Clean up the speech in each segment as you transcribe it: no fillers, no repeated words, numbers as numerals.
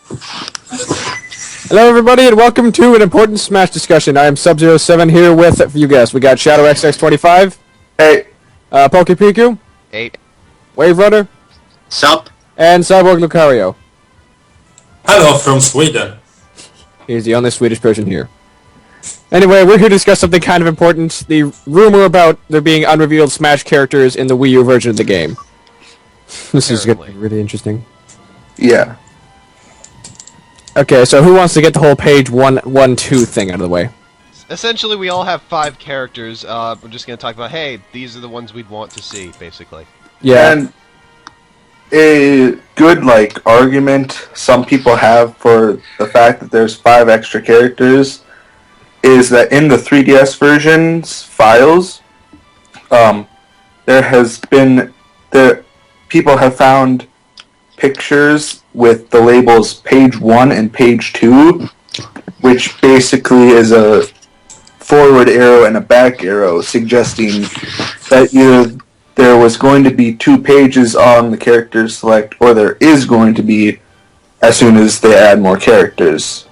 Hello everybody and welcome to an important Smash discussion. I am Sub-07 here with, you guessed, we got Shadow XX25. Hey. Pokepiku. 8. Wave Runner. Sup? And Cyborg Lucario. Hello from Sweden. He's the only Swedish person here. Anyway, we're here to discuss something kind of important. The rumor about there being unrevealed Smash characters in the Wii U version of the game. This is going to be really interesting. Yeah. Okay, so who wants to get the whole page 1-1-2 thing out of the way? Essentially, we all have 5 characters. We're just going to talk about, hey, these are the ones we'd want to see, basically. Yeah. And a good, argument some people have for the fact that there's 5 extra characters is that in the 3DS version's files, people have found pictures with the labels page 1 and page 2, which basically is a forward arrow and a back arrow, suggesting that either there was going to be 2 pages on the character select, or there is going to be as soon as they add more characters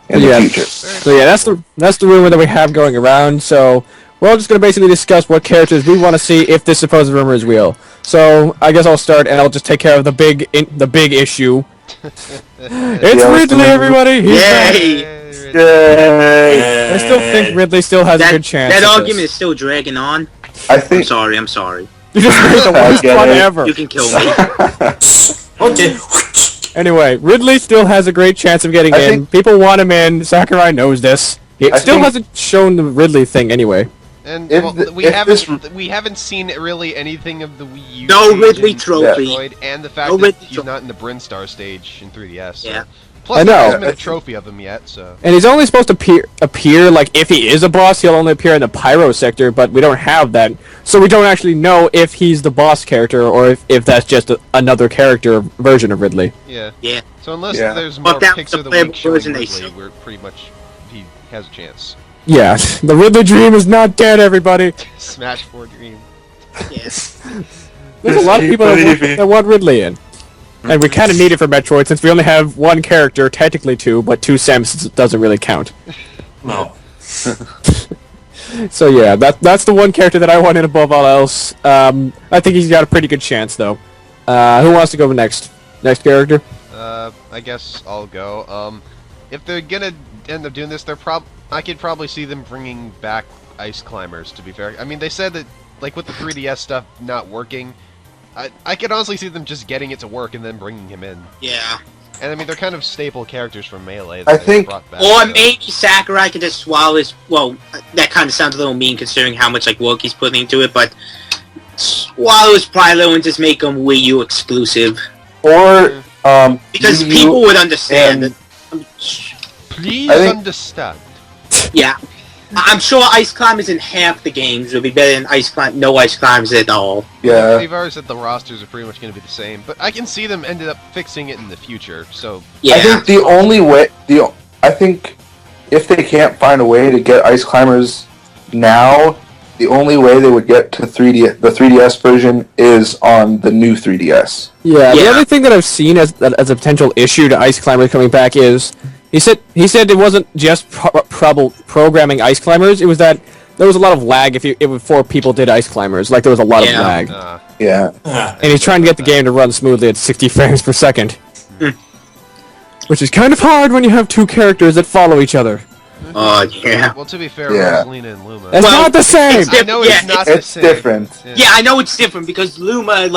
in the future. So yeah, that's the rumor that we have going around. So we're all just going to basically discuss what characters we want to see if this supposed rumor is real. So I guess I'll start and I'll just take care of the big issue. It's Ridley, everybody! He's back. Yay! I still think Ridley still has a good chance. That argument is still dragging on. I'm sorry. You just made the worst one ever. You can kill me. Okay. Anyway, Ridley still has a great chance of getting in. People want him in. Sakurai knows this. He still hasn't shown the Ridley thing anyway. And we haven't seen really anything of the Wii U. No Ridley trophy. And the fact that he's not in the Brinstar stage in 3DS. So. Yeah. Plus, there hasn't been a trophy of him yet, so. And he's only supposed to appear like if he is a boss, he'll only appear in the Pyro sector, but we don't have that, so we don't actually know if he's the boss character or if that's just another character version of Ridley. Yeah. Yeah. So unless there's more picks of the week showing Ridley, we're pretty much he has a chance. Yeah, the Ridley dream is not dead, everybody. Smash 4 dream. Yes. There's a lot of people that want Ridley in. And we kind of need it for Metroid, since we only have 1 character, technically 2, but 2 Samus doesn't really count. No. So yeah, that's the one character that I want in above all else. I think he's got a pretty good chance, though. Who wants to go next? Next character? I guess I'll go. If they're gonna end up doing this, I could probably see them bringing back Ice Climbers, to be fair. I mean, they said that, with the 3DS stuff not working, I could honestly see them just getting it to work and then bringing him in. Yeah. And I mean, they're kind of staple characters from Melee. I think, brought back, or maybe Sakurai could just swallow his. Well, that kind of sounds a little mean considering how much work he's putting into it, but swallow his pride and just make him Wii U exclusive. Or because people would understand it. Please understand. Yeah. I'm sure Ice Climbers in half the games would be better than no Ice Climbers at all. Yeah. They've already said the rosters are pretty much going to be the same, but I can see them ended up fixing it in the future, so... Yeah. I think the only way... I think if they can't find a way to get Ice Climbers now, the only way they would get to the 3DS version is on the new 3DS. Yeah, the only thing that I've seen as a potential issue to Ice Climbers coming back is... He said it wasn't just programming Ice Climbers. It was that there was a lot of lag if 4 people did Ice Climbers. There was a lot of lag. Yeah. And he's trying to get the game to run smoothly at 60 frames per second. Which is kind of hard when you have 2 characters that follow each other. Oh, yeah. Well, to be fair, Rosalina and Luma... That's not the same! I know it's not the same. It's different. Yeah, I know it's different because Luma,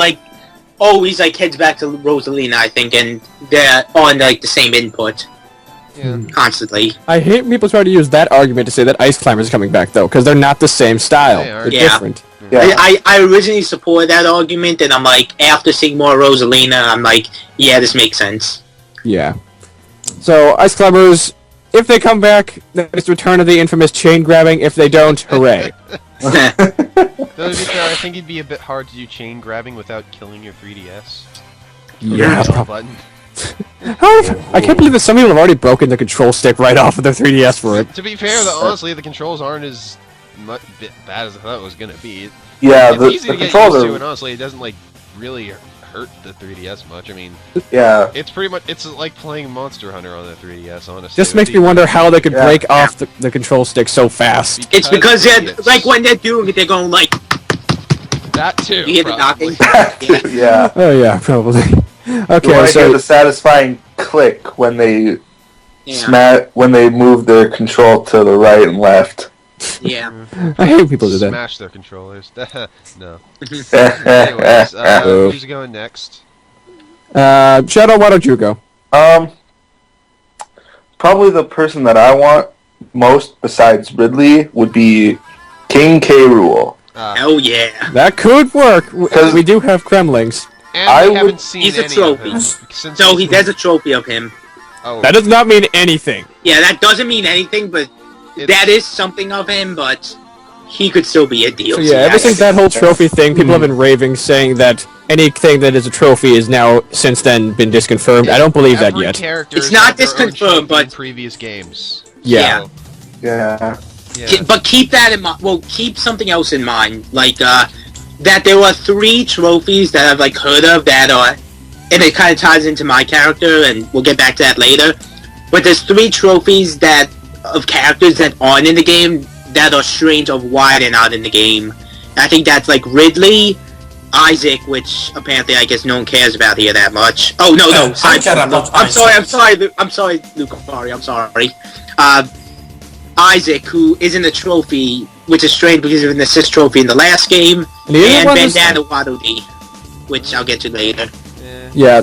always, heads back to Rosalina, I think, and they're on, the same input. Yeah. Constantly. I hate people trying to use that argument to say that Ice Climbers is coming back, though, because they're not the same style. They're different. Yeah. I originally supported that argument, and I'm after seeing more Rosalina, I'm yeah, this makes sense. Yeah. So, Ice Climbers, if they come back, it's return of the infamous chain grabbing. If they don't, hooray. Though, to be fair, I think it'd be a bit hard to do chain grabbing without killing your 3DS. Yeah. Button. I can't believe that some people have already broken the control stick right off of their 3DS for it. To be fair, though, honestly, the controls aren't as bad as I thought it was gonna be. Yeah, it's the easy to get controls used are... to, and honestly, it doesn't really hurt the 3DS much. I mean, Yeah. it's pretty much it's like playing Monster Hunter on the 3DS. Honestly, Just with makes me the- wonder how they could Yeah. break off the control stick so fast. It's because they're, idiots. like, when they're doing it, they're going like, that too. you hear the probably. knocking? Yeah. Oh yeah, probably. You Okay, want to so get the satisfying click when they Yeah. when they move their control to the right and left. Yeah. I hate people do that. Smash their controllers. No. Anyways, who's going next? Shadow, why don't you go? Probably the person that I want most besides Ridley would be King K. Rool. Oh yeah. That could work. Because- We do have Kremlings. And I we would- haven't seen He's a any trophy. of him since So he's- there's a trophy of him. Oh, That does not mean anything. Yeah, that doesn't mean anything, but it's- that is something of him, but he could still be a DLC. So yeah, ever since that whole trophy thing, people have been raving, saying that anything that is a trophy is now since then been disconfirmed. I don't believe that every yet. character It's has not their own disconfirmed, trophy but- in previous games. Yeah. So, Yeah. yeah. But keep that in mind. Well, keep something else in mind, like that there are 3 trophies that I've like heard of that are, and it kind of ties into my character, and we'll get back to that later. But there's 3 trophies that of characters that aren't in the game that are strange of why they're not in the game. I think that's like Ridley, Isaac, which apparently I guess no one cares about here that much. Oh no, I sorry, care about I'm sorry, Isaac. I'm sorry, Lucari, I'm sorry. Isaac, who isn't a trophy, which is strange because of an assist trophy in the last game, And the other and one is- Bandana Waddle Dee, which I'll get to later. Yeah. Yeah.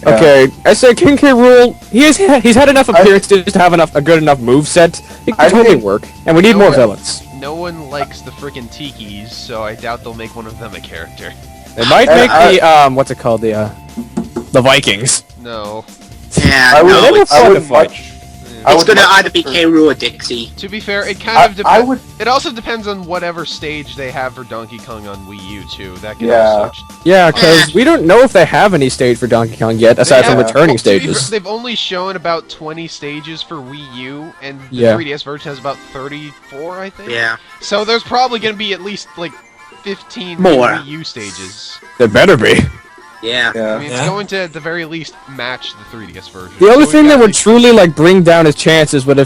Okay, I say King K. Rool. He's had enough appearances to have a good enough move set. It I can totally think- work, and we need No more one- villains. No one likes the frickin' Tikis, so I doubt they'll make one of them a character. They might And make I- the what's it called, the Vikings. No. Yeah, I would, no, they were it's, fun I to would fight. much. Yeah. I it's would gonna much either be prefer- K. Rool or Dixie. To be fair, it kind of I depends. would. It also depends on whatever stage they have for Donkey Kong on Wii U too. That can Yeah. also. Yeah, because we don't know if they have any stage for Donkey Kong yet, aside from have- returning Well, to be fair, stages. they've only shown about 20 stages for Wii U, and the Yeah. 3DS version has about 34, I think. Yeah. So there's probably going to be at least like 15 More. Wii U stages. There better be. Yeah. I Yeah. mean, it's Yeah. going to at the very least match the 3DS version. The only So thing we've that got would these- truly like bring down his chances would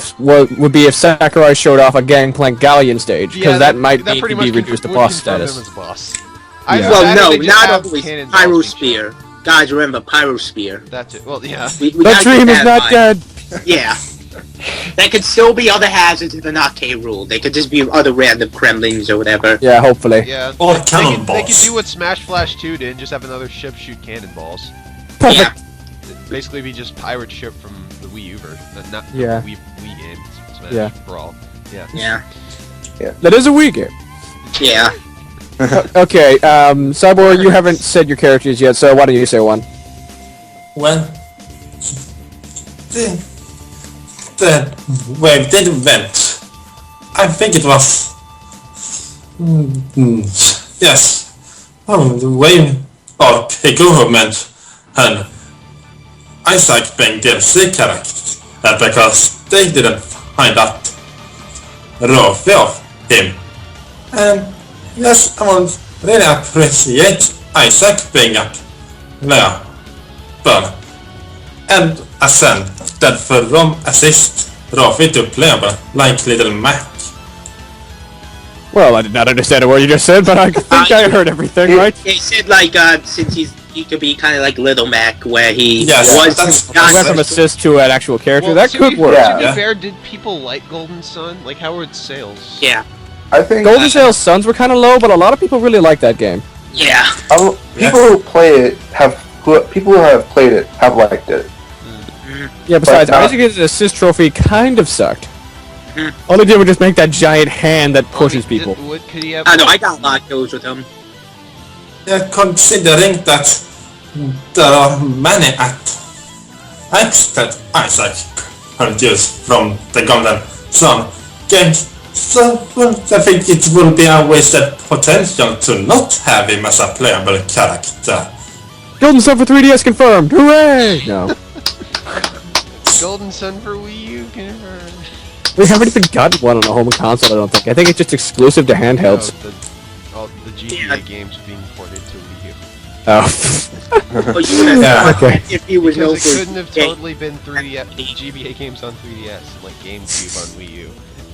be if Sakurai showed off a Gangplank Galleon stage, because Yeah, that might that need pretty to be much reduced to would boss confirm him status. as boss. Yeah. Either Well, that or no, they just not have always. cannonballs being Pyro shot. Spear. Guys, remember Pyro Spear. That's it. Well, yeah. We The gotta keep dream that is in not mind. dead. Yeah. There could still be other hazards that are not K. Rool. They could just be other random Kremlings or whatever. Yeah, hopefully. Yeah. Or They could cannonballs. do what Smash Flash 2 did, and just have another ship shoot cannonballs. Perfect. It'd basically be just pirate ship from the Wii U version, not Yeah. the Wii game, Smash Yeah. Brawl. Yeah. Yeah. That is a Wii game. Yeah. Okay, Cyborg, you haven't said your characters yet, so why don't you say one? Well, the way they went, I think it was, yes, the way of the government and Isaac being DLC characters, because they didn't find that trophy of him. And yes, I would really appreciate Isaac being a player, but and ascend that from assist trophy to playable like Little Mac. Well, I did not understand a word you just said, but I think I heard everything, right? He said like since he could be kind of like Little Mac, where he Yes, was that's- We not went from assist to an actual character. Well, that to could be- work. To be Yeah. fair, did people like Golden Sun? Like, how were its sales? Yeah. I think Golden Sail's Suns were kind of low, but a lot of people really like that game. Yeah. people who play it people who have played it have liked it. Yeah, besides, not- Isaac's assist trophy kind of sucked. Mhm. All they did was just make that giant hand that Well, pushes I mean, people. Could he have? I know. I got a lot of those with him. Yeah, considering that there are many acts that Isaac produced from the Golden Sun games, so well, I think it will be a wasted potential to not have him as a playable character. Golden Sun for 3DS confirmed! Hooray! No. Golden Sun for Wii U confirmed. We haven't even gotten one on a home console, I don't think. I think it's just exclusive to handhelds. All the GTA Yeah. games are being ported to Wii U. Oh. But you would have Yeah, thought okay. that if he was known Because it for couldn't have totally been 3DS, GBA games on 3DS, like GameCube on Wii U.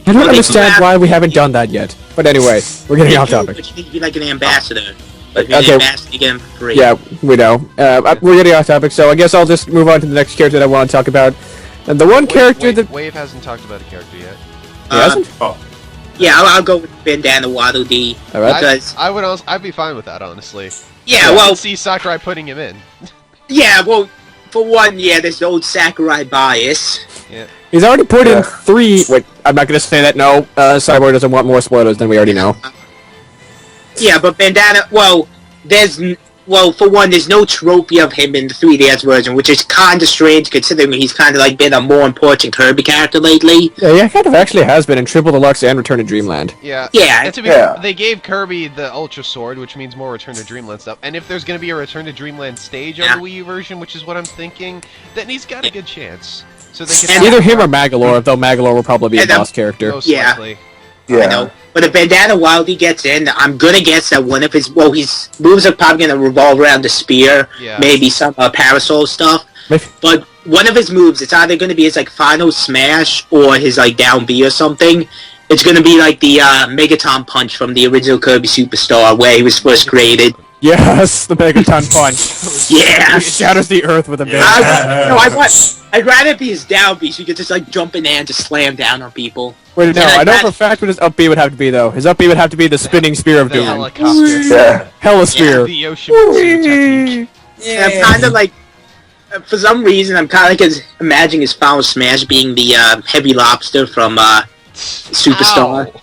I don't Well, understand why we haven't done that yet. But anyway, we're getting off topic. But you need to be like an ambassador. But Okay. an ambassador again for free. Yeah, we know. We're getting off topic, so I guess I'll just move on to the next character that I want to talk about. And the one character that... Wave hasn't talked about a character yet. He hasn't? Yeah, I'll go with Bandana Waddle Dee. Alright. Because, I'd be fine with that, honestly. yeah, I well, could see Sakurai putting him in. yeah, well, for one, yeah, there's the old Sakurai bias. Yeah. He's already put in Yeah. 3... Wait, I'm not going to say that, no. Cyborg doesn't want more spoilers than we already know. Yeah, but Bandana, well, for one, there's no trophy of him in the 3DS version, which is kind of strange considering he's kind of like been a more important Kirby character lately. Yeah, he kind of actually has been in Triple Deluxe and Return to Dreamland. Yeah. Yeah. And to be Yeah. fair, they gave Kirby the Ultra Sword, which means more Return to Dreamland stuff. And if there's going to be a Return to Dreamland stage on the Wii U version, which is what I'm thinking, then he's got a good chance. So they can And Either him or Magalore, though Magalore will probably be a And, boss character. most Yeah. likely. Yeah. I know. But if Bandana Wildly gets in, I'm gonna guess that one of his his moves are probably gonna revolve around the spear, Yeah. maybe some parasol stuff. Maybe- But one of his moves, it's either gonna be his like final smash or his like down B or something. It's gonna be like the Megaton Punch from the original Kirby Superstar, where he was first created. Yes, the Megaton Punch. Yeah. He shatters the earth with a big... I'd rather be his down B, so you could just like jump in there and just slam down on people. Wait, no, And I know I'd for a fact what his up B would have to be, though. His up B would have to be the spinning spear of The doom. helicopter. Yeah. Hella spear. The Yoshimitsu technique. And I'm kind of like, for some reason, I'm kind of like imagining his final smash being the Heavy Lobster from Superstar. Ow.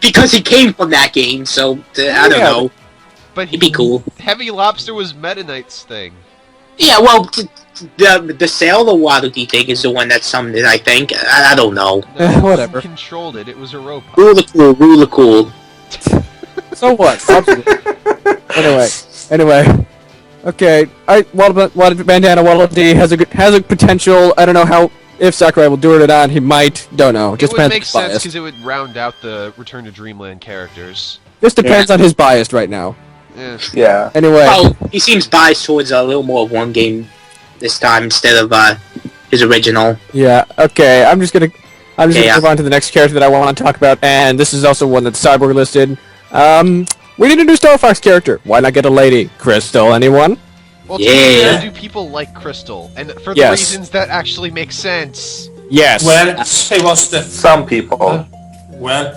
Because he came from that game, so I don't Yeah. know. But It'd be cool. Heavy Lobster was Meta Knight's thing. Yeah, well, the Sailor Waddle Dee thing is the one that summoned it, I think. I don't know. No, Whatever. Controlled it. It was a robot. Ruler cool. So what? Anyway. Okay, Bandana Waddle Dee has a potential. I don't know how if Sakurai will do it or not. He might. Don't know. It Just would depends make on his sense bias. because it would round out the Return to Dreamland characters. Just depends on his bias right now. Eh. Yeah. Anyway. Well, he seems biased towards a little more of one game this time instead of his original. Yeah. Okay. I'm just gonna Yeah. move on to the next character that I want to talk about, and this is also one that's Cyborg listed. We need a new Star Fox character. Why not get a lady? Crystal, anyone? Well, to be fair, Yeah. do people like Crystal? And for the Yes. reasons that actually make sense. Yes. Well, she was the Some people.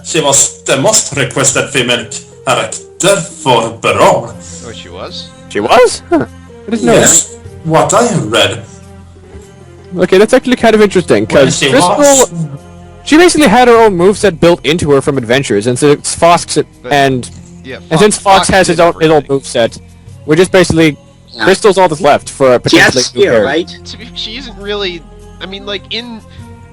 she was the most requested female character for Brawl. Oh, she was? She was? Huh. I didn't know Yes, what I have read. that. Okay, that's actually kind of interesting, Well, because she Crystal... was. She basically had her own moveset built into her from Adventures, and since Fox and Yeah. since Fox has his did own everything. moveset, we're just basically Yeah. Crystal's all that's left for a She has potentially new spear, character. right? To be, she isn't really. I mean, like in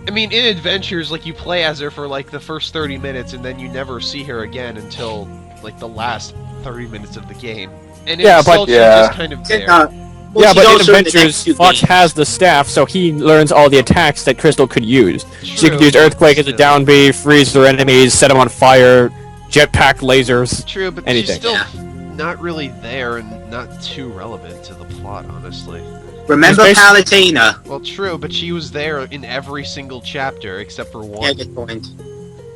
Adventures, like you play as her for like the first 30 minutes, and then you never see her again until like the last 30 minutes of the game. And Yeah, it's but- still, she's Yeah. just kind of there. Well, Yeah, she's but in also the Adventures, next two Fox games. has the staff, so he learns all the attacks that Crystal could use. She could True, use Earthquake as a still. down B, freeze their enemies, set them on fire, jetpack lasers. True, but anything. she's still Yeah. not really there and not too relevant to the plot, honestly. Remember It's basi- Palutena? Well, true, but she was there in every single chapter except for Yeah, one. good point.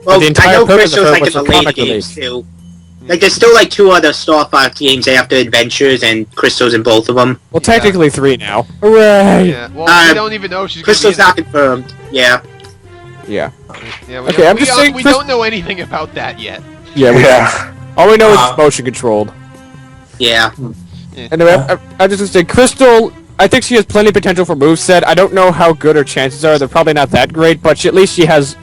Well, the I entire know purpose of Crystal's her like was in the for later comic games relief. too. Like, there's still like 2 other Star Fox games after Adventures, and Crystal's in both of them. Well, Yeah. technically 3 now. Hooray! Yeah, well, we don't even know if she's Crystal's gonna not confirmed. Yeah. Yeah. be in... Yeah, we Okay, don't, I'm just saying we Crys- don't know anything about that yet. Yeah, Yeah. all we know is Ah. it's motion controlled. Yeah. Anyway, I just want to say, Crystal, I think she has plenty of potential for moveset. I don't know how good her chances are. They're probably not that great, but at least she has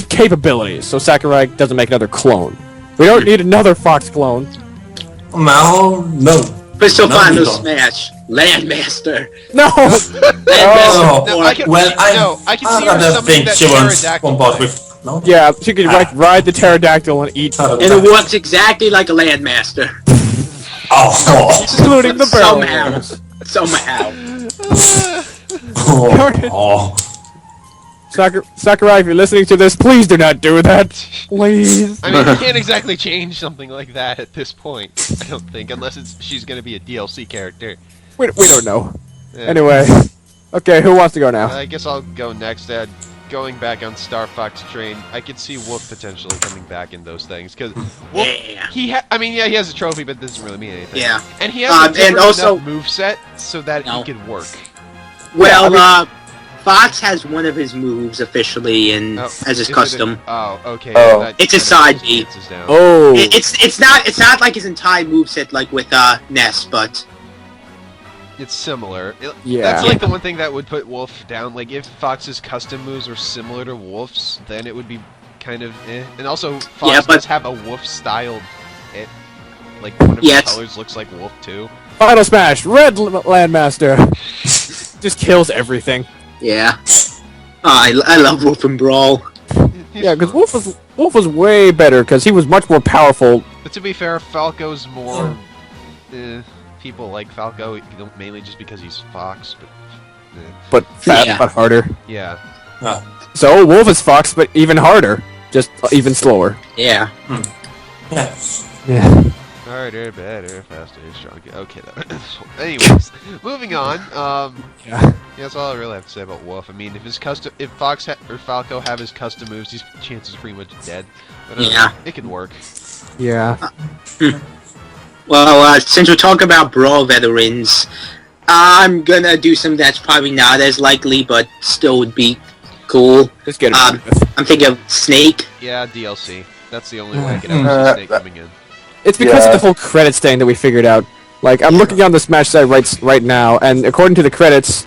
capabilities, so Sakurai doesn't make another clone. We don't need another Fox clone. No. Crystal No, Final you don't. Smash. Landmaster. No! Oh, No, I can- well, I can see her rather summoning think that she wants pterodactyl on board thing. with. No. Yeah, she could ride the pterodactyl and eat, And it works exactly like a Landmaster. Oh. including the barrel. Somehow. Somehow. Oh. Sakurai, if you're listening to this, please do not do that. Please. I mean, you can't exactly change something like that at this point, I don't think, unless she's going to be a DLC character. We don't know. Yeah. Anyway. Okay, who wants to go now? I guess I'll go next. Going back on Star Fox train, I could see Wolf potentially coming back in those things because Wolf, he has a trophy, but it doesn't really mean anything. Yeah. And he has a different enough moveset so that he can work. Well, Fox has one of his moves officially as his custom. Okay. It's a side B. Oh. It's not like his entire moveset like with Ness, but it's similar. Yeah. That's like the one thing that would put Wolf down. Like if Fox's custom moves were similar to Wolf's, then it would be kind of eh. And also, Fox does have a Wolf styled. Like one of his colors looks like Wolf too. Final Smash, Red Landmaster. Just kills everything. Yeah. I love Wolf and Brawl. Yeah, because Wolf was way better because he was much more powerful. But to be fair, Falco's more. People like Falco mainly just because he's Fox, but fat, but harder. Yeah. So Wolf is Fox, but even harder, just even slower. Yeah. Yeah. Harder, better, faster, stronger. Okay, anyways, moving on. Yeah. That's all I really have to say about Wolf. I mean, if Fox or Falco have his custom moves, these chances are pretty much dead. But, it can work. Yeah. Well, since we're talking about Brawl veterans, I'm gonna do something that's probably not as likely, but still would be cool. Just get it. I'm thinking of Snake. Yeah, DLC. That's the only way I can ever see Snake coming in. It's because of the whole credits thing that we figured out. Like, I'm looking on the Smash site right now, and according to the credits,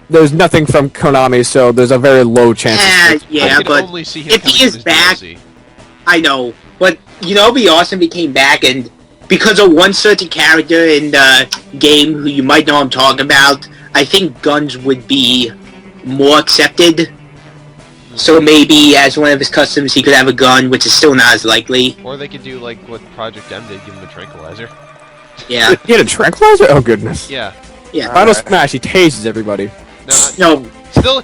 there's nothing from Konami, so there's a very low chance. Yeah, but if he is back, DLC. I know. But you know, it'd be awesome if he came back, and because of one certain character in the game who you might know I'm talking about, I think guns would be more accepted. So maybe as one of his customs he could have a gun, which is still not as likely. Or they could do like what Project M did, give him a tranquilizer. Yeah. He had a tranquilizer? Oh goodness. Yeah. Final Smash, he tases everybody. No.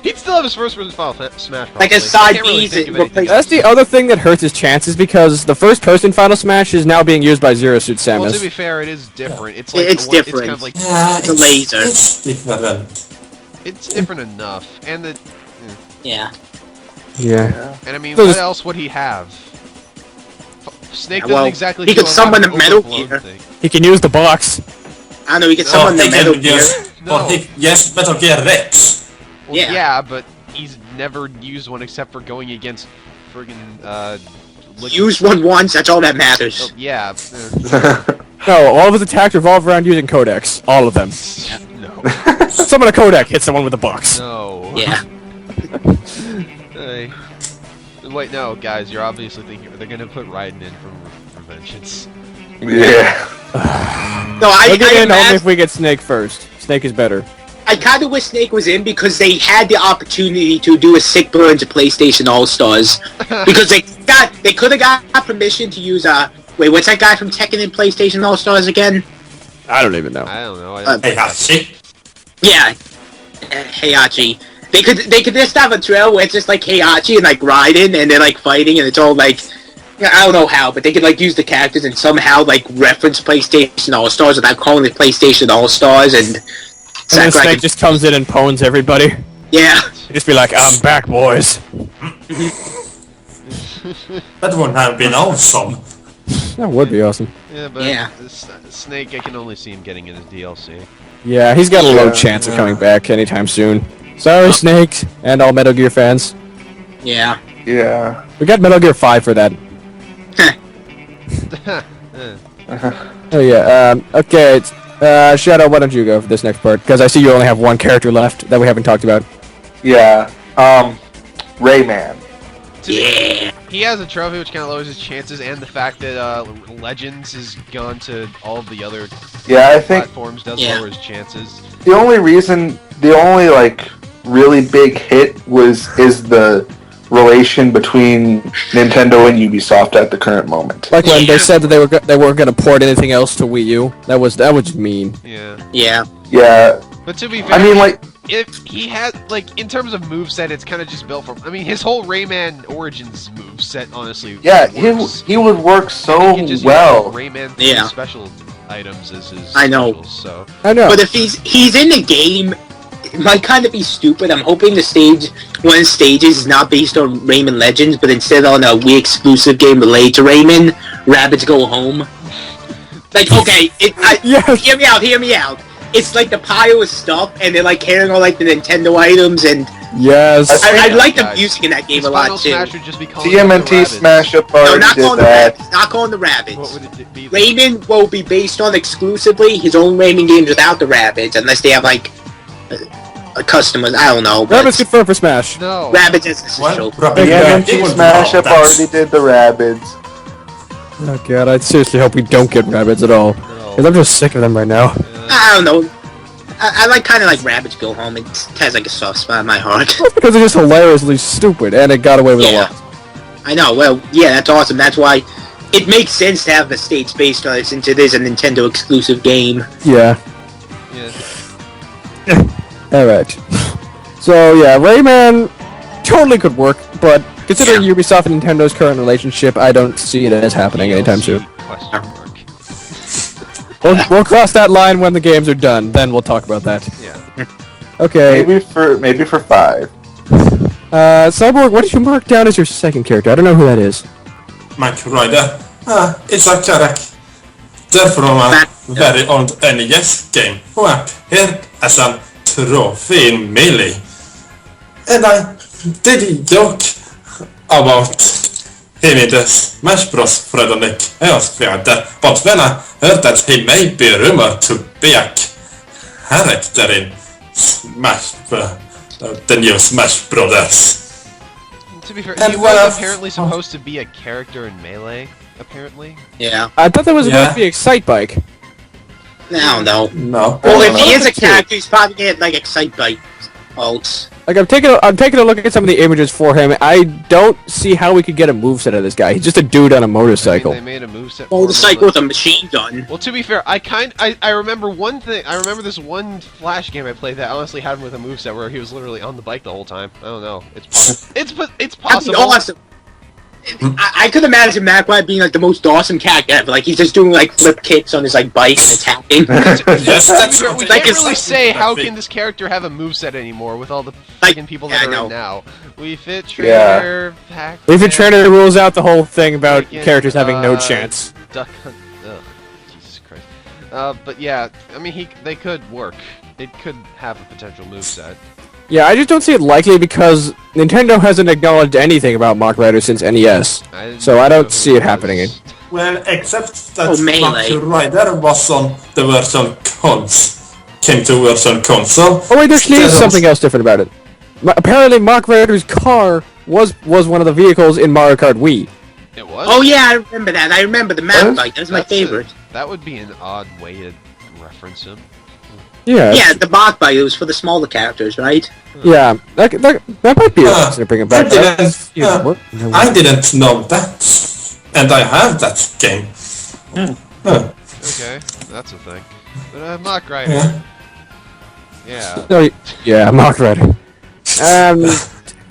He'd still have his first-person Final Smash. Probably. Like a side B. That's the other thing that hurts his chances because the first-person Final Smash is now being used by Zero Suit Samus. Well, to be fair, it is different. It's like it's different. It's kind of like it's a laser. It's different. It's different enough, and the. Yeah. Yeah. And I mean, what else would he have? Snake doesn't exactly. He could summon the Metal Gear. He can use the box. I know he could summon the Metal Gear. Yes, Metal Gear Rex. Well, yeah, but he's never used one except for going against friggin' Use one once, that's all that matters. Oh, yeah. No, all of his attacks revolve around using Codex. All of them. No. Summon a Codec, hit someone with a box. No. Yeah. Hey. Wait, no, guys, you're obviously thinking they're gonna put Raiden in for Vengeance. Yeah. No, I'll get in only if we get Snake first. Snake is better. I kind of wish Snake was in because they had the opportunity to do a sick burn to PlayStation All-Stars. Because they could have got permission to use wait, what's that guy from Tekken in PlayStation All-Stars again? I don't even know. I don't know. Heihachi. Yeah, Heihachi. They could just have a trail where it's just like Heihachi and like Raiden and they're like fighting and it's all like I don't know how, but they could like use the characters and somehow like reference PlayStation All-Stars without calling it PlayStation All-Stars and then Snake just comes in and pwns everybody. Yeah. Just be like, I'm back, boys. That would have been awesome. That would be awesome. Yeah, but Snake, I can only see him getting in his DLC. Yeah, he's got a low chance of coming back anytime soon. Sorry, Snake, and all Metal Gear fans. Yeah. Yeah. We got Metal Gear 5 for that. Oh yeah, okay, Shadow, why don't you go for this next part? Because I see you only have one character left that we haven't talked about. Yeah. Rayman. Yeah. He has a trophy which kind of lowers his chances, and the fact that Legends is gone to all of the other I think platforms does lower his chances. the only like really big hit is the relation between Nintendo and Ubisoft at the current moment. Like when they said that they weren't going to port anything else to Wii U. That was just mean. Yeah. Yeah. Yeah, But to be fair, I mean, like, if he had, like, in terms of moveset, it's kind of just built from. I mean, his whole Rayman Origins moveset, honestly. yeah, works. he would work so He just well. uses Rayman Yeah. special items as his. I know. Specials, so. I know. But if he's in the game, it might kind of be stupid. I'm hoping one of the stages is not based on Rayman Legends, but instead on a Wii exclusive game related to Rayman, Rabbids Go Home. Like, okay, Yes. hear me out. It's like the pile of stuff, and they're like carrying all like the Nintendo items, and Yes. I like the Guys, music in that game His a lot Final too. Smash would just be calling them the TMNT Rabbids. Smash Up No, already not did calling the that. Rabbids. Not calling the What Rabbids. would it be? Then? Rayman will be based on exclusively his own Rayman games without the Rabbids, unless they have like a customers. I don't know. But Rabbids confirmed for Smash. No. Rabbids is official. TMNT Smash Up already did the Rabbids. Oh god, I seriously hope we don't get Rabbids at all. Because I'm just sick of them right now. I don't know. I like kind of like Rabbids Go Home. It has like a soft spot in my heart. Because they're just hilariously stupid, and it got away with a Yeah. lot. I know. Well, yeah, that's awesome. That's why it makes sense to have the states based on it, since it is a Nintendo exclusive game. Yeah. Yeah. Alright. So, yeah, Rayman totally could work, but considering Ubisoft and Nintendo's current relationship, I don't see it as happening anytime soon. Question mark. We'll cross that line when the games are done, then we'll talk about that. Yeah. Okay. Maybe for 5. Cyborg, what did you mark down as your second character? I don't know who that is. Mike Ryder. It's a character from a very old NES game who appeared as a trophy in Melee. And I did joke about him in the Smash Bros. Frederick Chaos Creator, but when I heard that he may be rumored to be a character in the new Smash Brothers. To be fair, And he what was else? apparently supposed to be a character in Melee. Apparently. Yeah. I thought that was supposed Yeah. to be Excitebike. I don't know. No. Well, I if don't he know. is a character, he's probably getting like Excitebike ults. Like, I'm taking a look at some of the images for him. I don't see how we could get a moveset out of this guy. He's just a dude on a motorcycle. I mean, they made a moveset. Motorcycle with a machine gun. Well, to be fair, I remember one thing. I remember this one Flash game I played that honestly had him with a moveset where he was literally on the bike the whole time. I don't know. It's That'd be possible. awesome. I could imagine Magpie being like the most awesome character ever. Like he's just doing like flip kicks on his like bike and attacking. Yes, that's We what can't like really it's- say how that can this character have a moveset anymore with all the Like, freaking people yeah, that I are know. in now. We fit Yeah. Trainer, Pac. Leafy Trainer rules out the whole thing about Freaking, characters having no uh, chance. Duck Hunt. Ugh, Jesus Christ. But yeah, I mean, they could work. It could have a potential moveset. Yeah, I just don't see it likely because Nintendo hasn't acknowledged anything about Mark Rider since NES. So I don't see it happening. Well, except that Oh, Melee. Mike Ryder was on the version came to version console. Oh wait, there actually is Instead of- something else different about it. Apparently, Mark Rider's car was one of the vehicles in Mario Kart Wii. It was? Oh yeah, I remember that. I remember the map What? bike. That's my That's favorite. That would be an odd way to reference him. Yeah. Yeah, the bot bike. It was for the smaller characters, right? Yeah. That might be a reason to bring it back. I didn't know that, and I have that game. Okay, that's a thing. But Mock Rider. Yeah. Yeah. No, yeah, Mark Rider.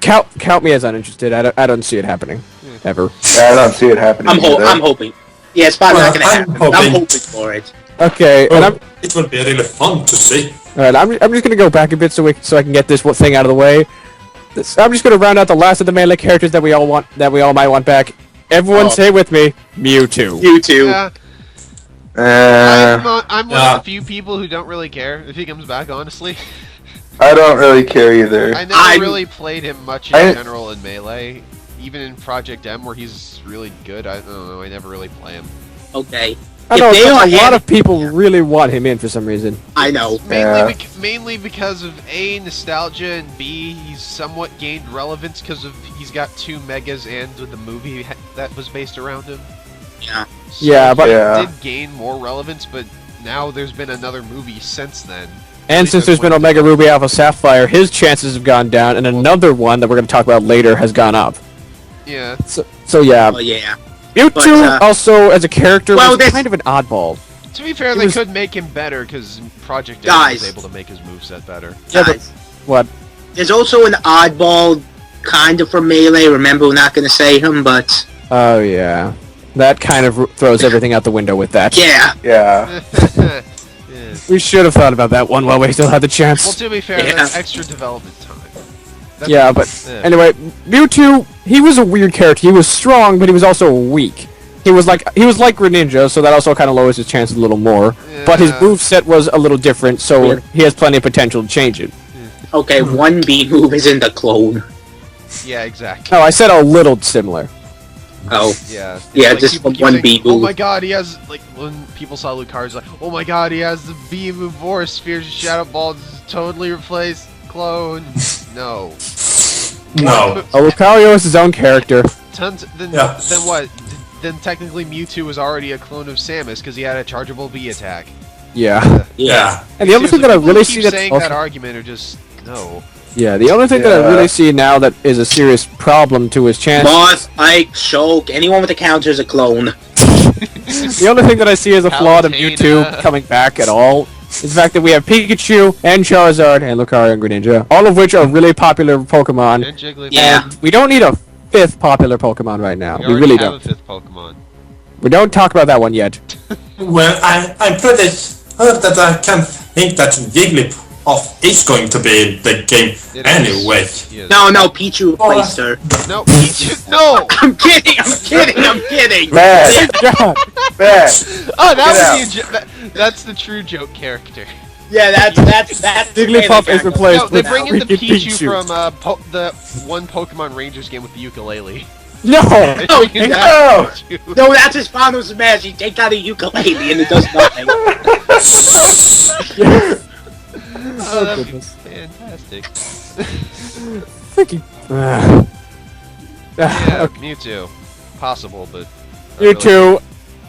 Count me as uninterested. I don't see it happening. Ever. Yeah, I don't see it happening. either. I'm hoping. Yeah, it's probably not Well, gonna I'm happen. hoping. I'm hoping for it. Okay, and Oh, it will be really fun to see. alright, I'm just gonna go back a bit so I can get this thing out of the way. I'm just gonna round out the last of the melee characters that we all might want back. Everyone, Oh. say it with me, Mewtwo. You too. Yeah. I'm one Yeah. of the few people who don't really care if he comes back, honestly. I don't really care either. I never I'm- really played him much in I- general in Melee. Even in Project M, where he's really good, I don't know, I never really play him. Okay. I know If they but are a lot having- of people really want him in for some reason. I know. Yeah. Mainly because of A, nostalgia, and B, he's somewhat gained relevance because of he's got 2 megas and the movie that was based around him. Yeah. So Yeah, but- he Yeah. did gain more relevance, but now there's been another movie since then. And since there's been Omega Ruby Alpha Sapphire, his chances have gone down, and another one that we're going to talk about later has gone up. Yeah. So yeah, Oh yeah. Mewtwo But, also as a character well, was this- kind of an oddball. To be fair, He they was- could make him better because Project M Guys. was able to make his moveset better. Yeah, but- Guys, What? there's also an oddball kind of from Melee. Remember, we're not going to say him, but Oh yeah, that kind of throws everything out the window with that. yeah. Yeah. Yeah. We should have thought about that one while we still had the Well, chance. to be fair, Yeah. that's extra development time. That's- Yeah, but Yeah. anyway, Mewtwo, he was a weird character. He was strong, but he was also weak. He was like Greninja, so that also kind of lowers his chances a little more. But his Yeah. moveset was a little different, so Yeah. he has plenty of potential to change it. Okay, one B move isn't a clone. Yeah, exactly. No, I said a little similar. Oh, Yeah. It's Yeah, like just people keep one saying, beat Oh move. my god, he has, like, when people saw Lucario's like, oh my god, he has the beam of Force Spheres and Shadow Ball, this is totally replaced clone. No. No. Oh, Lucario is his own character. Then Yeah. what? Then technically Mewtwo was already a clone of Samus because he had a chargeable B attack. Yeah. Yeah. And the other thing Seriously, that I people really who see keep that's saying also, that argument are just no. yeah, the only thing that I Yeah. really see now that is a serious problem to his chance. Moth, Ike, Shulk, anyone with a counter is a clone. The only thing that I see as a flaw to Palutena. Mewtwo coming back at all is the fact that we have Pikachu and Charizard and Lucario and Greninja, all of which are really popular Pokemon. And Jigglypuff. Yeah. And we don't need a fifth popular Pokemon right now. We We already really have don't. a fifth Pokemon. We don't talk about that one yet. Well, I'm pretty sure that I can think that Jigglypuff is going to be in the game It anyway. is. He is. No, Pichu replaced her. No, Pichu, no! I'm kidding! Matt! God. Matt! Oh, Get that was that's the true joke character. Yeah, that's Jigglypuff is replaced No, they with bring in the freaking Pichu from the one Pokemon Rangers game with the ukulele. No! They bring in that No! Pichu. No, that's his final smash. He takes out a ukulele and it does nothing. Oh, that'd be fantastic. Freaking. Yeah, Mewtwo. Possible, but... Mewtwo.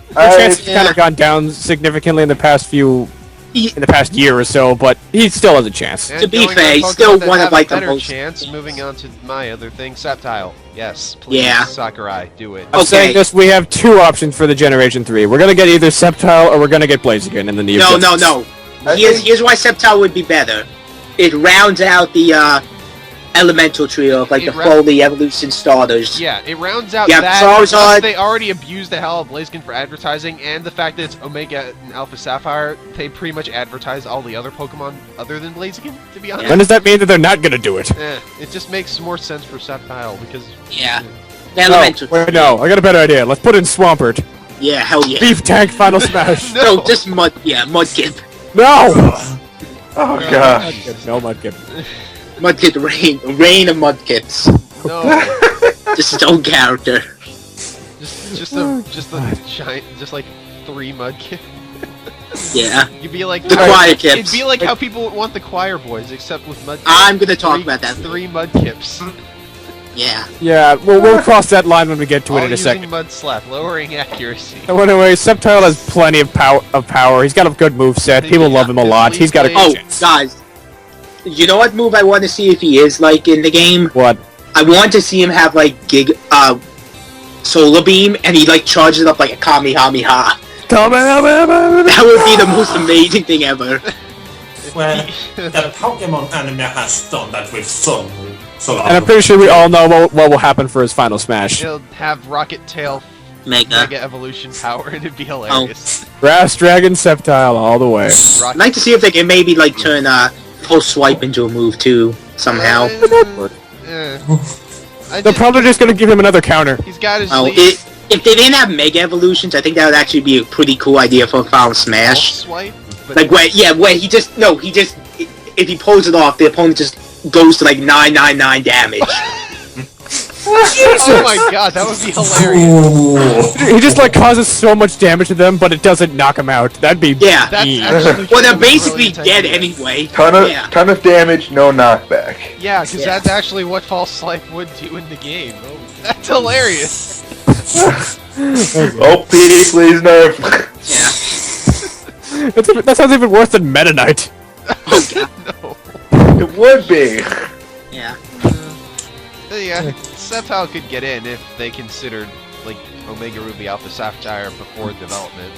The I- chances have kind of gone down significantly in the past year or so, but he still has a chance. And To be going fair, on he's Pokemon still that one of, have a like, the better most- chance. Moving on to my other thing, Sceptile. Yes, please, Yeah. Sakurai, do it. I'm Okay. saying this, we have two options for the Generation 3. We're gonna get either Sceptile or we're gonna get Blaziken in the near No, future. no. I Here's think- why Sceptile would be better. It rounds out the elemental trio of like It the ra- Foley evolution starters. Yeah, it rounds out Yeah, that. Charizard- Plus they already abused the hell of Blaziken for advertising, and the fact that it's Omega and Alpha Sapphire, they pretty much advertise all the other Pokemon other than Blaziken, to be honest. When does that mean that they're not gonna do it? It just makes more sense for Sceptile, because... Yeah. The No, elemental. wait, no, I got a better idea. Let's put in Swampert. Yeah, hell yeah. Beef Tank Final Smash. No, just Mudkip. No! Oh god. No Mudkip. Mudkip reign of Mudkips. No, Just his own character. just like 3 Mudkip. Yeah. You'd be like... The Choir Kips. It'd be like how people would want the Choir Boys, except with Mudkip. I'm gonna talk about that. 3 Mudkips. Yeah. Yeah, we'll cross that line when we get to All it in a using second. Mud Slap, lowering accuracy. So anyway, Sceptile has plenty of power. He's got a good moveset. People love him a lot. He's got a Oh, good chance. guys. You know what move I want to see if he is like in the game? What? I want to see him have like Solar Beam and he like charges it up like a Kamehameha. That would be the most amazing thing ever. Well, the Pokemon anime has done that with some. And I'm pretty sure we all know what will happen for his final smash. He'll have Rocket Tail Mega. Mega Evolution power, and it'd be hilarious. Grass Dragon Sceptile all the way. I'd Rocket like to see if they can maybe like turn Pulse Swipe into a move too somehow. They're probably just gonna give him another counter. He's got his Oh, lead if they didn't have Mega Evolutions, I think that would actually be a pretty cool idea for a Final Smash. swipe. But Like where he just if he pulls it off, the opponent just goes to like 999 damage. oh my god, that would be hilarious. He just like causes so much damage to them, but it doesn't knock him out. That'd be Yeah. That's mean. actually Well, they're a basically brilliant dead idea. anyway. Ton of damage, no knockback. Yeah, because Yeah. that's actually what False Swipe would do in the game. Oh, that's hilarious. Oh, PD, please nerf. Yeah. That sounds even worse than Meta Knight. Oh god. No. It would be. Yeah. Yeah, Sceptile could get in if they considered like Omega Ruby Alpha Sapphire before development.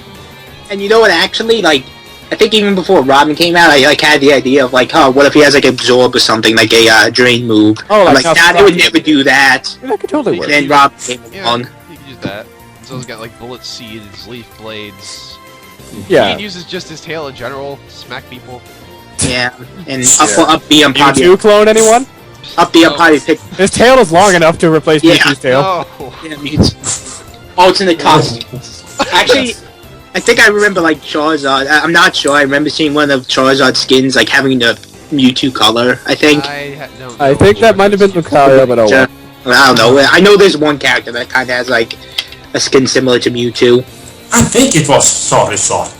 And you know what? Actually, like, I think even before Robin came out, I like had the idea of like, oh, what if he has like absorb or something, like a drain move? Oh, I'm like like, how nah, they would never do that. Yeah, that could totally work. And then Robin came Yeah, along. you can use that. So he's got like bullet seeds, leaf blades. He Yeah. uses just his tail in general to smack people. Yeah, and up B, I'm You probably two clone anyone? up B, I'm probably pick. His tail is long enough to replace Yeah. Mickey's tail. No. Yeah, Mewtwo. Alternate costumes. Actually, I think I remember like Charizard. I'm not sure. I remember seeing one of Charizard skins like having the Mewtwo color. I think. I think that might have been Lucario, but oh well. I don't know. I know there's one character that kind of has like a skin similar to Mewtwo. I think it was Charizard.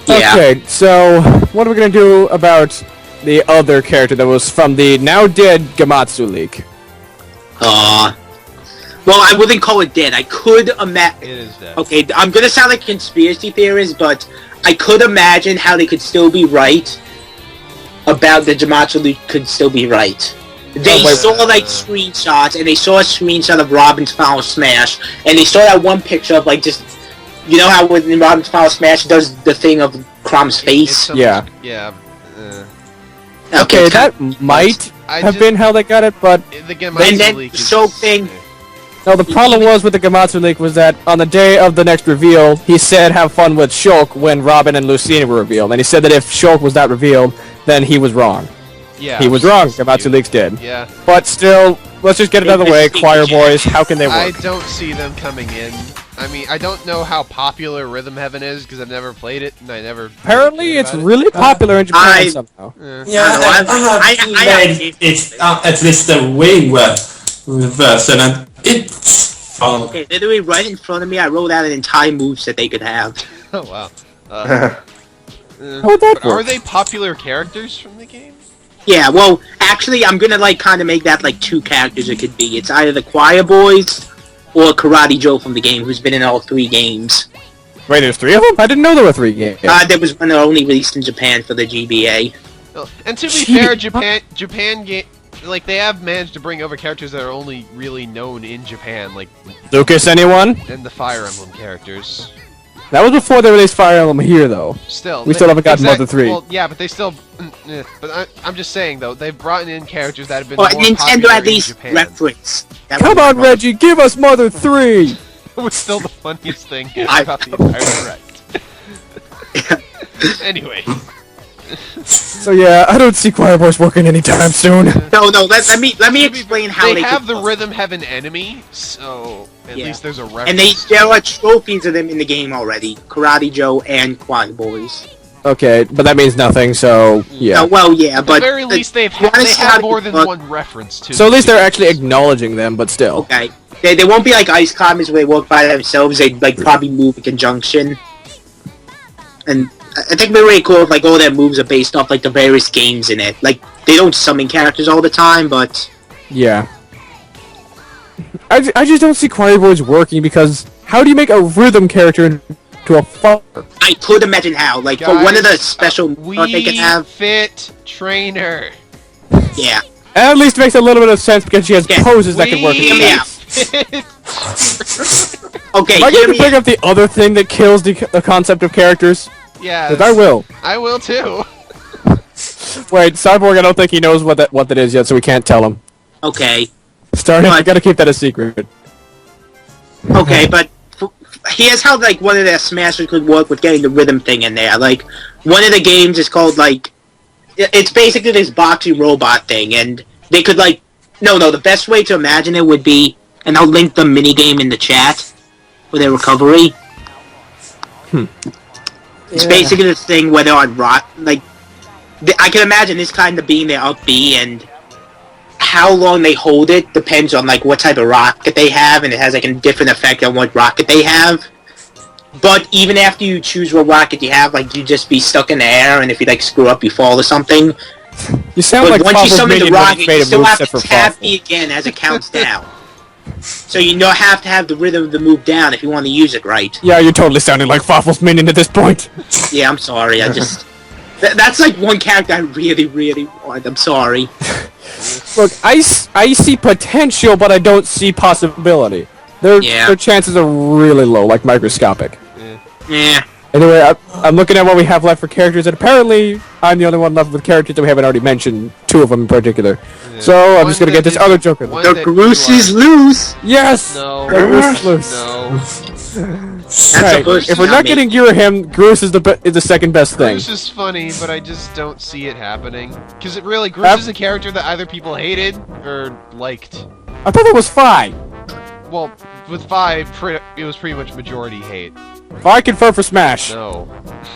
Yeah. Okay, so what are we gonna do about the other character that was from the now dead Gamatsu leak? Well, I wouldn't call it dead. I could imagine. It is dead. Okay, I'm gonna sound like a conspiracy theorist, but I could imagine how they could still be right about the Gamatsu leak could still be right. They saw like screenshots, and they saw a screenshot of Robin's Final Smash, and they saw that one picture of like just, you know how when Robin's Final Smash does the thing of Crom's face? Yeah. Yeah. Okay, it's that kind of- might I have just- been how they got it, but The And Gamatsu then leak the is- Shulk thing. no, the problem was with the Gamatsu leak was that on the day of the next reveal, he said have fun with Shulk when Robin and Lucina were revealed, and he said that if Shulk was not revealed, then he was wrong. Yeah. He was wrong, Gamatsu leaks did. Yeah. But still, let's just get it out of the way, Choir Boys, how can they I work? don't see them coming in. I mean, I don't know how popular Rhythm Heaven is because I've never played it and I never. Apparently, cared it's about it. really popular in Japan I- somehow. Yeah, I I know, have played it, at least the Wii version, and it's fun. Okay, literally right in front of me, I wrote out an entire moveset they could have. Oh wow. How would that But are work? they popular characters from the game? Yeah, well, actually, I'm gonna like kind of make that like two characters it could be. It's either the Choir Boys or Karate Joe from the game, who's been in all three games. Wait, there's three of them? I didn't know there were three games. There was one only released in Japan for the GBA. Oh, and to be Gee. fair, Japan game. Like, they have managed to bring over characters that are only really known in Japan, like, Lucas, anyone? and the Fire Emblem characters. That was before they released Fire Emblem here, though. Still, We still haven't gotten Mother 3. Well, yeah, but they still. But I'm just saying though, they've brought in characters that have been Or more Nintendo popular at in least Japan. reference. That Come was- on, Reggie, give us Mother 3! It was still the funniest thing I- about the entire direct. Anyway, So yeah, I don't see Choir Boys working anytime soon. No, let me explain how they have could the Rhythm Heaven enemy, so at Yeah. least there's a reference. and there are trophies of them in the game already. Karate Joe and Choir Boys. Okay, but that means nothing, so yeah. Well, yeah, At but the very least, they wanna see how have to more get than the- one reference to. So at least the they're actually acknowledging them, but still. okay. They won't be like ice climbers where they work by themselves. They'd like probably move in conjunction. And I think they're really cool if like all their moves are based off like the various games in it. Like they don't summon characters all the time, but Yeah. I just don't see Choir Boys working because how do you make a rhythm character into a fighter? I could imagine how. Like for one of the special moves they can have. Fit trainer. Yeah. At least it makes a little bit of sense because she has Yeah. poses that can work. Hear me out. Fit. Okay, Am I hear going to me bring out. up the other thing that kills the concept of characters? Yeah. 'Cause I will. I will too. Wait, Cyborg, I don't think he knows what that is yet, so we can't tell him. Okay. Starting, we But- gotta keep that a secret. Okay, but here's how like one of their smashes could work with getting the rhythm thing in there. Like one of the games is called like it's basically this boxing robot thing, and they could like no. The best way to imagine it would be, and I'll link the mini game in the chat for their recovery. It's basically this thing where they're on rock. Like I can imagine this kind of being their up B, and how long they hold it depends on like what type of rocket they have, and it has like a different effect on what rocket they have. But even after you choose what rocket you have, like you just be stuck in the air, and if you like screw up, you fall or something. You sound But like once you Faffel's summon the minion when rocket, he's you made a still have moveset to for tap Faffel. E again as it counts down. So you have to have the rhythm of the move down if you want to use it right. Yeah, you're totally sounding like Faffel's minion at this point. Yeah, I'm sorry. I just that's like one character I really, really want. I'm sorry. Look, I see potential, but I don't see possibility. Their chances are really low, like microscopic. Yeah. Yeah. Anyway, I'm looking at what we have left for characters, and apparently I'm the only one left with characters that we haven't already mentioned, 2 of them in particular. Yeah. So I'm One just gonna that get this is- other Joker. one The that Groose you is are- loose. Yes! No. The Groose is loose. No. That's Right. the first If we're thing not I getting you or him, Groose is the second best thing. Groose is funny, but I just don't see it happening. Because it really, Groose is a character that either people hated or liked. I thought that was Fi. Well, with 5, it was pretty much majority hate. Fi confirmed for Smash. No.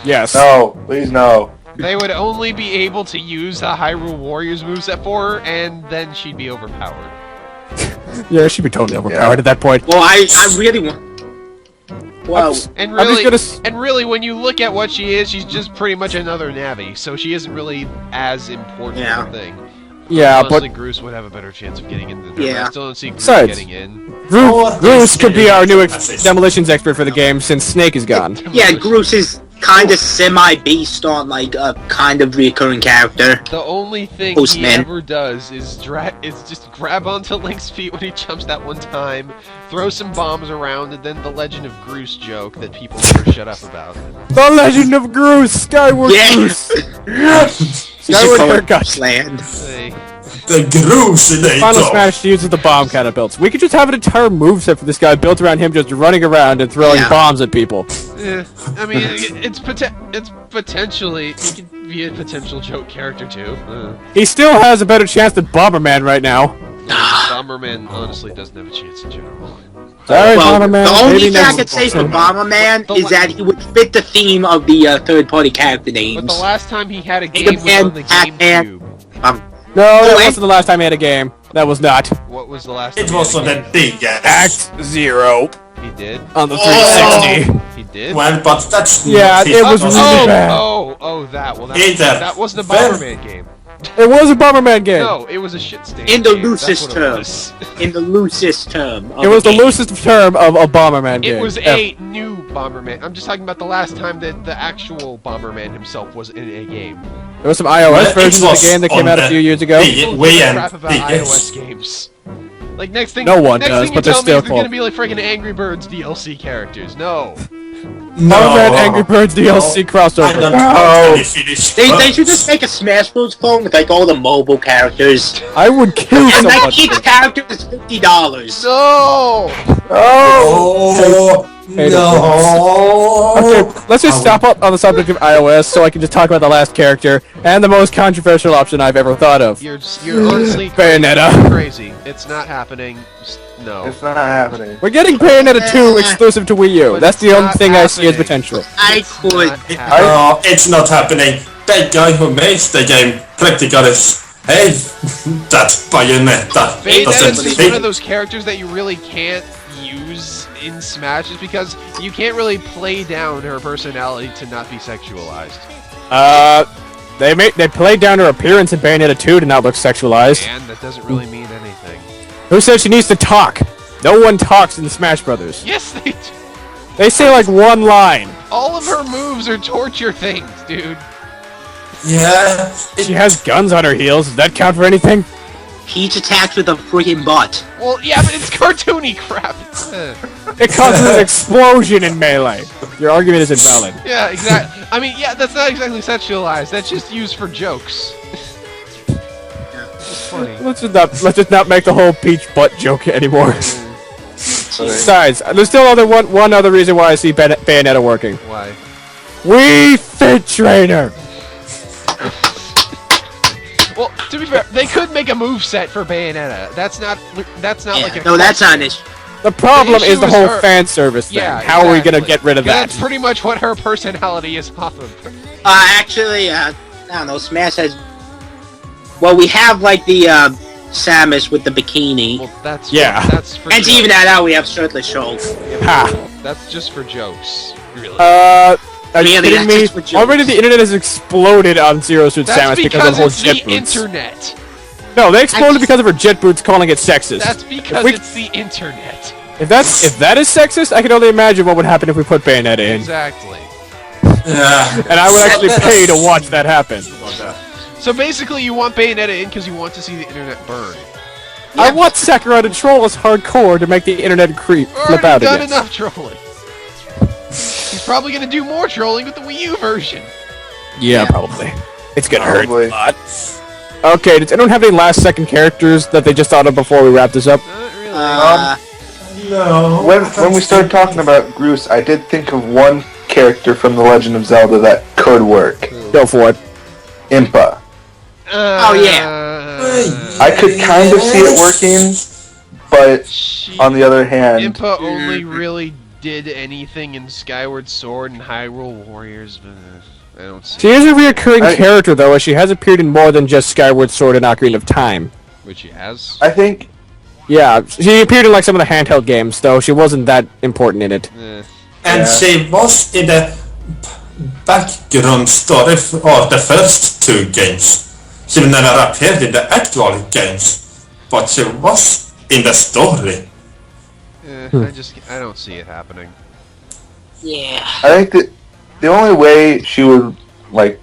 Yes. No, please no. They would only be able to use the Hyrule Warriors moveset for her, and then she'd be overpowered. Yeah, she'd be totally overpowered at that point. Well, I really want. Well, And I'm just really, gonna and really, when you look at what she is, she's just pretty much another Navi, so she isn't really as important Yeah. of a thing. Yeah, Honestly, but Groose would have a better chance of getting into the tournament. Yeah. I still don't see Groose Besides- getting in. Groose could be our new demolitions expert for the game since Snake is gone. yeah, Groose is kind of semi-based on like a kind of recurring character. The only thing Postman. he ever does is just grab onto Link's feet when he jumps that one time, throw some bombs around, and then the Legend of Groose joke that people never shut up about. The Legend of Groose, Skyward Yeah. Groose. Yes. Skyward haircut. Land. Hey, The Final Crusader. Smash uses the bomb catapults. We could just have an entire moveset for this guy built around him just running around and throwing Yeah. bombs at people. I mean, it's potentially he could be a potential joke character too. He still has a better chance than Bomberman right now. Bomberman honestly doesn't have a chance in general. Sorry, Well, Bomberman. the only maybe thing I next- could say for Bomberman The is that he would fit the theme of the third-party character But names. the last time he had a game was Man, on the Pac-Man. GameCube. No, that Oh, wasn't the last time he had a game. That was not. What was the last? It time was he on had a the game? biggest. Act 0 He did. on the 360. He did. Well, but that's Yeah, not it was his- really bad. That. Well, It's a that wasn't a very- Bomberman game. It was a Bomberman game. No, it was a shit stand. In the game. That's loosest what it term. was. In the loosest term. It was the game. loosest term of a Bomberman game. It was ever. a new Bomberman. I'm just talking about the last time that the actual Bomberman himself was in a game. There was some iOS Well, it versions of was the game that came on out a the few years ago. Wii- People Wii give a and crap about DS. iOS games. Like next thing, No one next does, thing but you they're tell still me is cool. gonna be like freaking Angry Birds DLC characters. No. Bomberman Angry Birds DLC I crossover. don't No. have any finished They should just make a Smash Bros. Clone with like all the mobile characters. I would kill And someone. like each character is $50. No. Oh, Hey, no. Okay, let's just stop up on the subject of iOS so I can just talk about the last character and the most controversial option I've ever thought of. You're honestly Bayonetta. crazy. It's not happening. No. It's not happening. We're getting Bayonetta 2 exclusive to Wii U. But That's the it's only not thing I see as happening. potential. I could. Not happening. No, it's not happening. The guy who makes the game practically is, hey, that Bayonetta Bayonetta doesn't is just think. one of those characters that you really can't use in Smash just because you can't really play down her personality to not be sexualized. They played down her appearance in Bayonetta 2 to not look sexualized. And that doesn't really mean anything. Who said she needs to talk? No one talks in Smash Brothers. Yes, they do. They say like one line. All of her moves are torture things, dude. Yeah, She has guns on her heels. Does that count for anything? Peach attacks with a freaking butt. Well, yeah, but it's cartoony crap. It causes an explosion in Melee. Your argument is invalid. Yeah, exactly. I mean, yeah, that's not exactly sexualized. That's just used for jokes. It's funny. Let's just not make the whole Peach butt joke anymore. Besides, there's still one other reason why I see Bayonetta working. Why? Wii Fit Trainer. Well, to be fair, they could make a move set for Bayonetta. That's not like a. No, that's not an issue. The problem The is issue the is whole her- fan service thing. Yeah, How are we gonna exactly. get rid of that? That's pretty much what her personality is off of. Actually, I don't know. Smash has. Well, we have like the Samus with the bikini, Well, that's Yeah. That's for and to jokes. even that out, we have shirtless Shulk. Ha. That's just for jokes, really. Are you Really, kidding that's me? just for jokes. Already the internet has exploded on Zero Suit That's Samus because of because the whole it's jet the boots. internet. No, they exploded just- because of her jet boots calling it sexist. That's because we- it's the internet. If that is sexist, I can only imagine what would happen if we put Bayonetta in. Exactly. Yeah. And I would actually pay to watch that happen. So basically, you want Bayonetta in because you want to see the internet burn. I want Sakurai to troll us hardcore to make the internet flip out Already done again. enough trolling. probably gonna do more trolling with the Wii U version. Yeah, probably. It's gonna Probably. hurt a lot. Okay, does anyone have any last-second characters that they just thought of before we wrap this up? Not really. No. When we started talking about Groose, I did think of one character from The Legend of Zelda that could work. Go for it. Impa. Oh, yeah. I could kind of see it working, but on the other hand, Impa only really did anything in Skyward Sword and Hyrule Warriors, but I don't see She is a reoccurring character, though, as she has appeared in more than just Skyward Sword and Ocarina of Time. which he has. I think Yeah, she appeared in like some of the handheld games, though she wasn't that important in it. And she was in the background story of the first two games. She never appeared in the actual games, but she was in the story. I don't see it happening. Yeah. I think that the only way she would like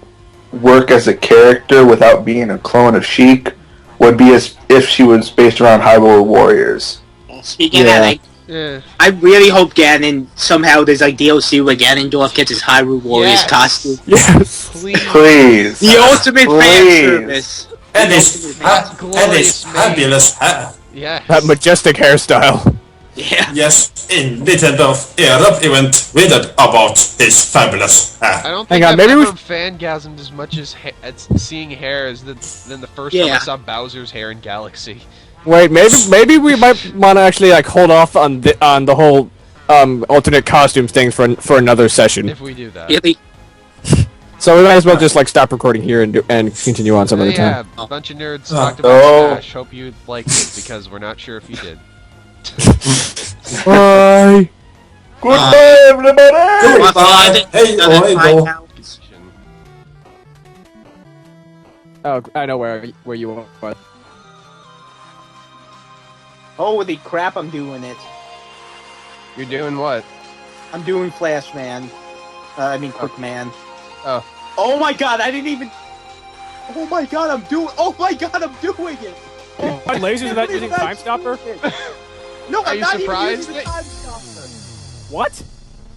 work as a character without being a clone of Sheik would be as if she was based around Hyrule Warriors. Speaking of that, I really hope Ganon somehow there's like DLC where Ganondorf gets his Hyrule Warriors costume. Yes. Please. The ultimate fan service. And it's fabulous hair. Yeah. That majestic hairstyle. Yeah. Yes, in Nintendo Europe even tweeted about his fabulous I hair. don't think Hang on, I've maybe we ever fangasmed as much as seeing hair as than the first time I saw Bowser's hair in Galaxy. Wait, maybe we might want to actually like hold off on the whole alternate costumes thing for another session. If we do that. Really? So we might as well just like stop recording here and continue on some other time. Yeah, a bunch of nerds talked about Smash. Hope you liked it because we're not sure if you did. Bye. Goodbye, everybody. Goodbye. Hey, Oigo. Oh, I know where you are. Holy crap, I'm doing it. You're doing what? I'm doing Flash Man. I mean Quick Man. Oh. Oh my god, I didn't even... Oh my god, I'm doing it! Lasers without using Time Stopper? No, Are I'm you not surprised? even using the Time Stopper! What?